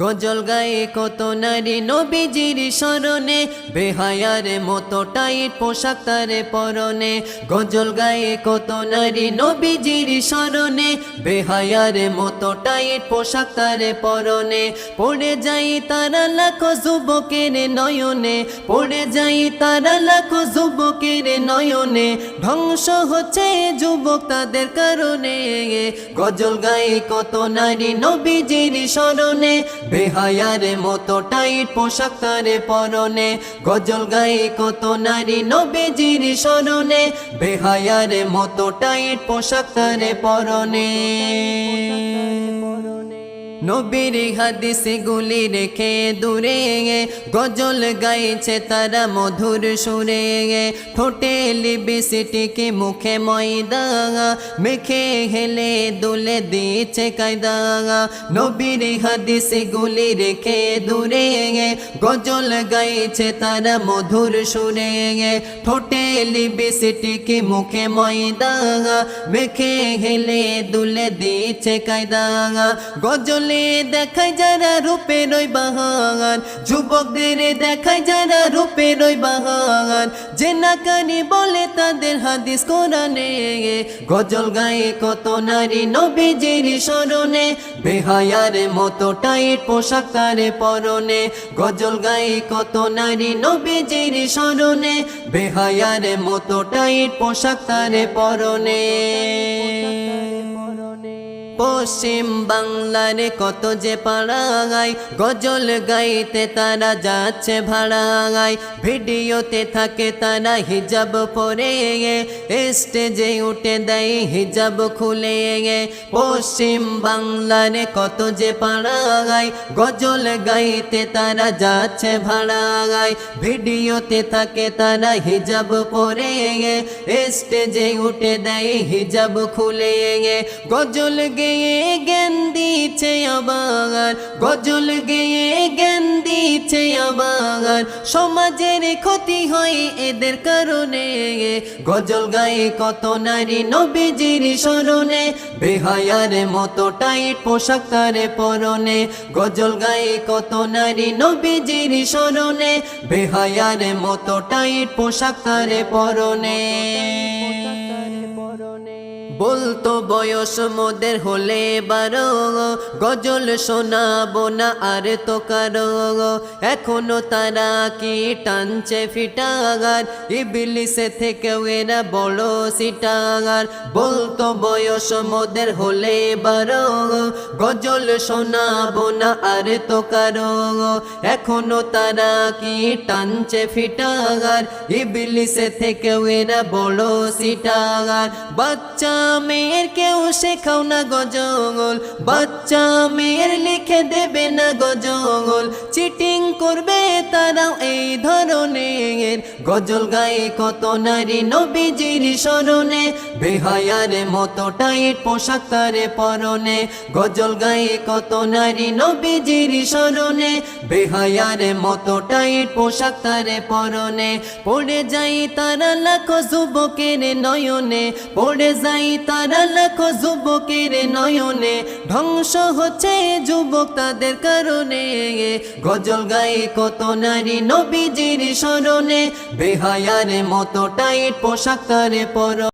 গজল গায়ে কত নারী নবীজির স্মরণে, বেহায়ার মতো টাইট পোশাক তারে পরনে। গজল গায়ে কত নারী নবীজির স্মরণে, বেহায়ার মতো টাইট পোশাক তারে পরনে। পড়ে যাই তারা লাখো যুবকের নয়নে, পড়ে যাই তারা লাখো যুবকের নয়নে। ধ্বংস হচ্ছে যুবক তাদের কারণে। গজল গায়ে কত নারী নবীজির স্মরণে, বেহায়ার মতো টাইট পোশাক তারে পরনে। গজল গায়ে কত নারী নবীজির স্মরণে, বেহায়ার মতো টাইট পোশাক তারে পরনে। নবীর হাদিস গুলি রেখে দূরে, গজল গাইছে তারা মধুর সুরে। ঠোঁটে লিপস্টিকে মুখে ময়দা, মেখে হেলে দুলে দিচ্ছে কায়দা। নবীর হাদিস গুলি রেখে দূরে, গজল গাইছে তারা মধুর সুরে। ঠোঁটে লিপস্টিকে মুখে ময়দা, মেখে হেলে দুলে দিচ্ছে কায়দা। গজল দেখায় যারা রূপের ওই বাহার, যুবকদের দেখায় যারা রূপের ওই বাহার। যে নাকানি বলে তাদের হাদিস কোরআনে। গজল গায়ে কত নারী নবীজির স্মরণে, বেহায়ার মতো টাইট পোশাক তারে পরনে। গজল গায়ে কত নারী নবীজির স্মরণে, বেহায়ার মতো টাইট পোশাক তারে পরনে। পশ্চিম বাংলার কত যে পাড়ায়, গজল গাইতে তারা যাচ্ছে ভাড়ায়। ভিডিওতে থাকে তারা হিজাব পরে, স্টেজে উঠে দেয় হিজাব খুলে। পশ্চিম বাংলার কত যে পাড়ায়, গজল গাইতে তারা যাচ্ছে ভাড়ায়। ভিডিওতে থাকে তারা হিজাব পরে, স্টেজে উঠে দেয় হিজাব খুলে। গজল গেয়ে জ্ঞান দিচ্ছে আবার, গজল গেয়ে জ্ঞান দিচ্ছে আবার। সমাজের ক্ষতি হয় এদের কারণে। গজল গায়ে কত নারী নবীজির স্মরণে, বেহায়ার মতো টাইট পোশাক তারে পরনে। গজল গায়ে কত নারী নবীজির স্মরণে, বেহায়ার মতো টাইট পোশাক তারে পরনে। বলতো বয়স মোদের হলে 12, গজল শোনাবো না আর তো কারো। এখনো তারা কি টানছে ফিটাগার, ইবলিসে থেকেও এরা বড় সিটাগার। বলতো বয়স মোদের হলে 12, গজল শোনাবো না আর তো কারো। এখনো তারা কি টানছে ফিটাগার, ইবলিসে থেকেও এরা বড় সিটাগার। বাচ্চা মেয়ের কেউ শেখাও না গজল, বাচ্চা মেয়ের লিখে দেবে না গজল। চিটিং করবে তারাও এই ধরনের। গজল গায়ে কত নারী নবীজির স্মরণে, বেহায়ার মতো টাইট পোশাক তারে পরনে। গজল গায়ে কত নারী নবীজির স্মরণে, বেহায়ার মতো টাইট পোশাক তারে পরনে। পড়ে যাই তারা লাখো যুবকের নয়নে, পড়ে যাই তারা লাখো যুবকের নয়নে। ধ্বংস হচ্ছে যুবক তাদের কারণে। গজল গায়ে কত নারী নবীজির স্মরণে, বেহায়ার মতো টাইট পোশাক তারে পরনে।